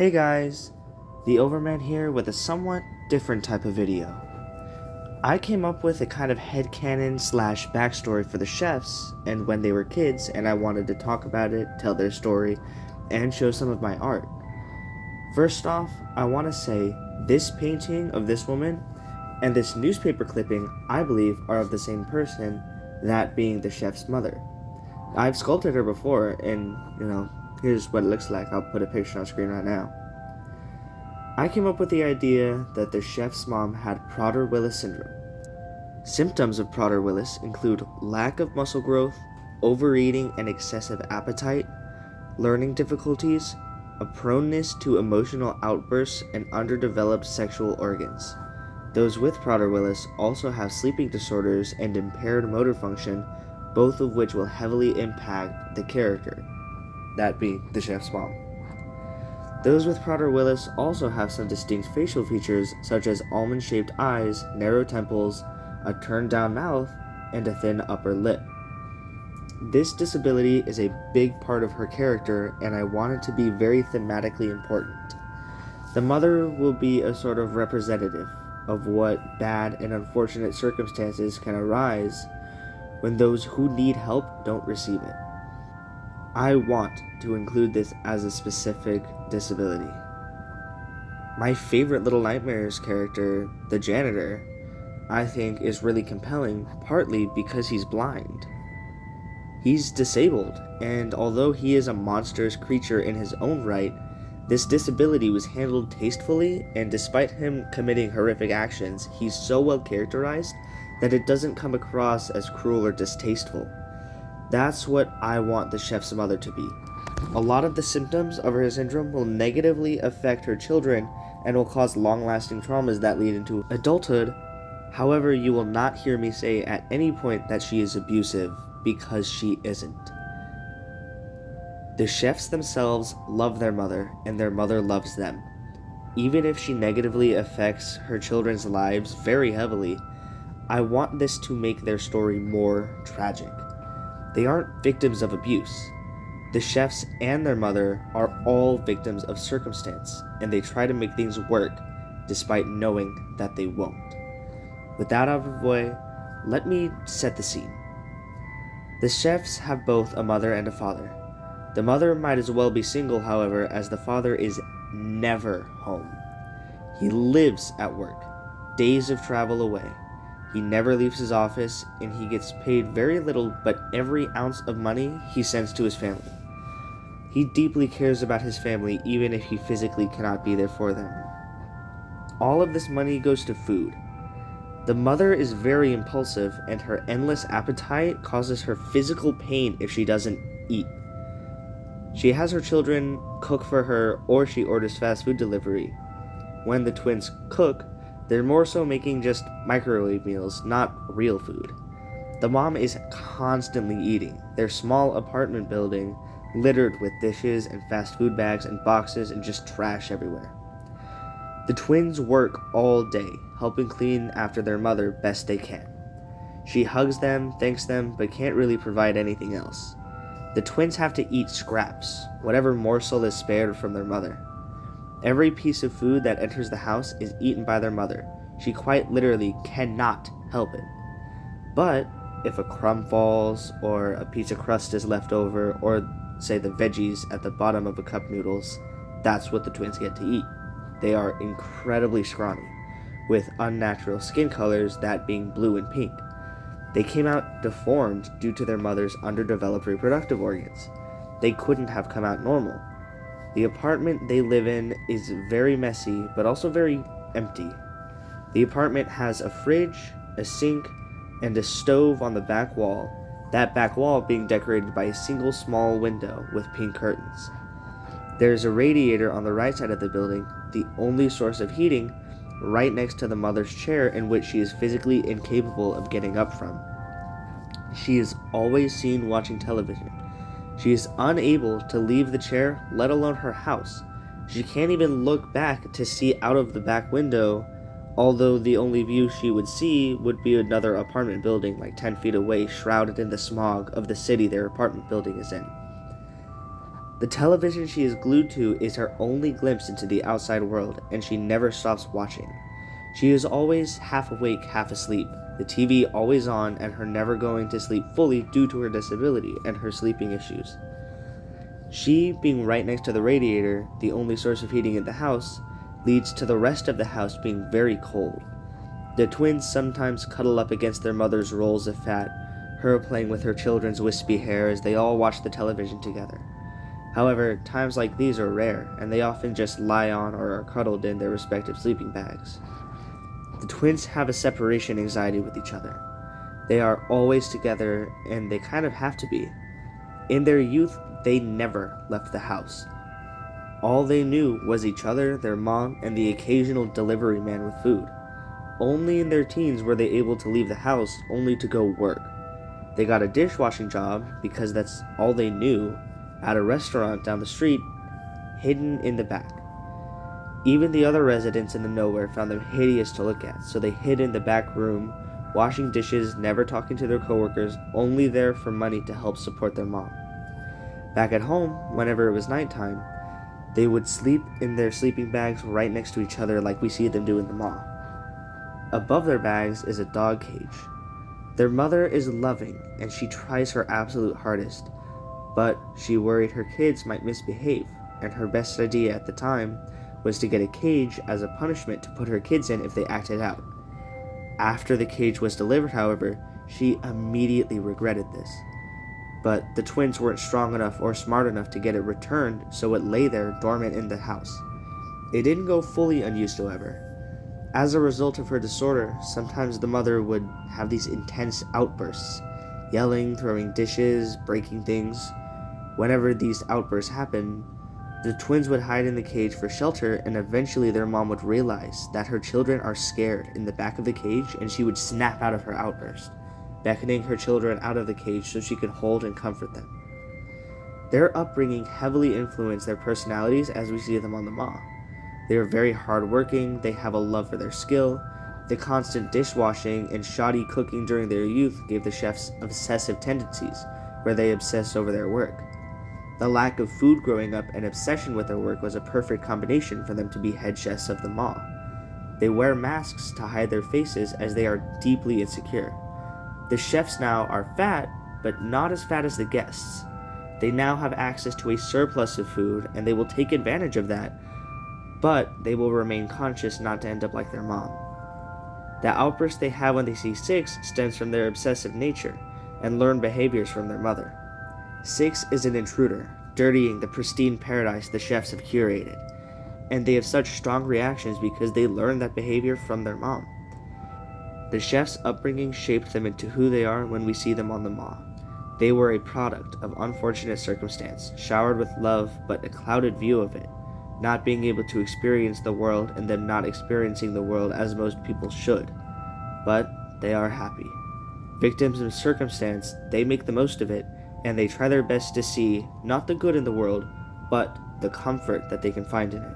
Hey guys, the Overman here with a somewhat different type of video. I came up with a kind of headcanon slash backstory for the chefs and when they were kids, and I wanted to talk about it, tell their story, and show some of my art. First off, I want to say this painting of this woman and this newspaper clipping I believe are of the same person, that being the chef's mother. I've sculpted her before, and here's what it looks like. I'll put a picture on screen right now. I came up with the idea that the chef's mom had Prader-Willis syndrome. Symptoms of Prader-Willis include lack of muscle growth, overeating and excessive appetite, learning difficulties, a proneness to emotional outbursts, and underdeveloped sexual organs. Those with Prader-Willis also have sleeping disorders and impaired motor function, both of which will heavily impact the character, that being the chef's mom. Those with Prader-Willis also have some distinct facial features such as almond-shaped eyes, narrow temples, a turned-down mouth, and a thin upper lip. This disability is a big part of her character, and I want it to be very thematically important. The mother will be a sort of representative of what bad and unfortunate circumstances can arise when those who need help don't receive it. I want to include this as a specific disability. My favorite Little Nightmares character, the janitor, I think is really compelling, partly because he's blind. He's disabled, and although he is a monstrous creature in his own right, this disability was handled tastefully, and despite him committing horrific actions, he's so well characterized that it doesn't come across as cruel or distasteful. That's what I want the chef's mother to be. A lot of the symptoms of her syndrome will negatively affect her children and will cause long-lasting traumas that lead into adulthood. However, you will not hear me say at any point that she is abusive, because she isn't. The chefs themselves love their mother, and their mother loves them. Even if she negatively affects her children's lives very heavily, I want this to make their story more tragic. They aren't victims of abuse. The chefs and their mother are all victims of circumstance, and they try to make things work despite knowing that they won't. With that out of the way, let me set the scene. The chefs have both a mother and a father. The mother might as well be single, however, as the father is never home. He lives at work, days of travel away. He never leaves his office, and he gets paid very little, but every ounce of money he sends to his family. He deeply cares about his family, even if he physically cannot be there for them. All of this money goes to food. The mother is very impulsive, and her endless appetite causes her physical pain if she doesn't eat. She has her children cook for her, or she orders fast food delivery. When the twins cook, they're more so making just microwave meals, not real food. The mom is constantly eating. Their small apartment building littered with dishes and fast food bags and boxes and just trash everywhere. The twins work all day, helping clean after their mother best they can. She hugs them, thanks them, but can't really provide anything else. The twins have to eat scraps, whatever morsel is spared from their mother. Every piece of food that enters the house is eaten by their mother. She quite literally cannot help it. But if a crumb falls, or a piece of crust is left over, or say the veggies at the bottom of a cup of noodles, that's what the twins get to eat. They are incredibly scrawny, with unnatural skin colors, that being blue and pink. They came out deformed due to their mother's underdeveloped reproductive organs. They couldn't have come out normal. The apartment they live in is very messy, but also very empty. The apartment has a fridge, a sink, and a stove on the back wall, that back wall being decorated by a single small window with pink curtains. There's a radiator on the right side of the building, the only source of heating, right next to the mother's chair, in which she is physically incapable of getting up from. She is always seen watching television. She is unable to leave the chair, let alone her house. She can't even look back to see out of the back window, although the only view she would see would be another apartment building like 10 feet away, shrouded in the smog of the city their apartment building is in. The television she is glued to is her only glimpse into the outside world, and she never stops watching. She is always half awake, half asleep, the TV always on, and her never going to sleep fully due to her disability and her sleeping issues. She, being right next to the radiator, the only source of heating in the house, leads to the rest of the house being very cold. The twins sometimes cuddle up against their mother's rolls of fat, her playing with her children's wispy hair as they all watch the television together. However, times like these are rare, and they often just lie on or are cuddled in their respective sleeping bags. The twins have a separation anxiety with each other. They are always together, and they kind of have to be. In their youth, they never left the house. All they knew was each other, their mom, and the occasional delivery man with food. Only in their teens were they able to leave the house only to go work. They got a dishwashing job because that's all they knew at a restaurant down the street, hidden in the back. Even the other residents in the nowhere found them hideous to look at, so they hid in the back room, washing dishes, never talking to their coworkers, only there for money to help support their mom. Back at home, whenever it was nighttime, they would sleep in their sleeping bags right next to each other like we see them do in the mall. Above their bags is a dog cage. Their mother is loving, and she tries her absolute hardest, but she worried her kids might misbehave, and her best idea at the time was to get a cage as a punishment to put her kids in if they acted out. After the cage was delivered, however, she immediately regretted this. But the twins weren't strong enough or smart enough to get it returned, so it lay there dormant in the house. It didn't go fully unused, however. As a result of her disorder, sometimes the mother would have these intense outbursts, yelling, throwing dishes, breaking things. Whenever these outbursts happened, the twins would hide in the cage for shelter, and eventually their mom would realize that her children are scared in the back of the cage, and she would snap out of her outburst, beckoning her children out of the cage so she could hold and comfort them. Their upbringing heavily influenced their personalities as we see them on the Ma. They are very hardworking, they have a love for their skill. The constant dishwashing and shoddy cooking during their youth gave the chefs obsessive tendencies, where they obsessed over their work. The lack of food growing up and obsession with their work was a perfect combination for them to be head chefs of the Ma. They wear masks to hide their faces as they are deeply insecure. The chefs now are fat, but not as fat as the guests. They now have access to a surplus of food, and they will take advantage of that, but they will remain conscious not to end up like their mom. The outburst they have when they see Six stems from their obsessive nature and learned behaviors from their mother. Six is an intruder, dirtying the pristine paradise the chefs have curated, and they have such strong reactions because they learned that behavior from their mom. The chefs' upbringing shaped them into who they are when we see them on the Ma. They were a product of unfortunate circumstance, showered with love but a clouded view of it, not being able to experience the world and them not experiencing the world as most people should. But they are happy. Victims of circumstance, they make the most of it, and they try their best to see not the good in the world, but the comfort that they can find in it.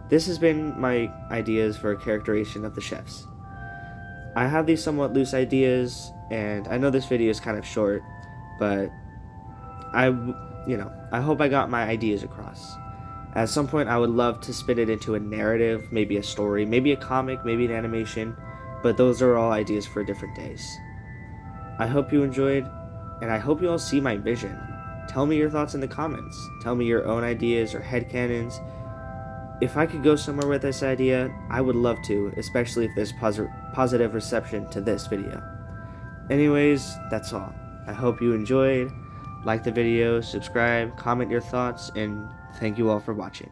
This has been my ideas for a characterization of the chefs. I have these somewhat loose ideas, and I know this video is kind of short, but I hope I got my ideas across. At some point, I would love to spin it into a narrative, maybe a story, maybe a comic, maybe an animation, but those are all ideas for different days. I hope you enjoyed, and I hope you all see my vision. Tell me your thoughts in the comments. Tell me your own ideas or headcanons. If I could go somewhere with this idea, I would love to, especially if there's positive reception to this video. Anyways, that's all. I hope you enjoyed. Like the video, subscribe, comment your thoughts, and thank you all for watching.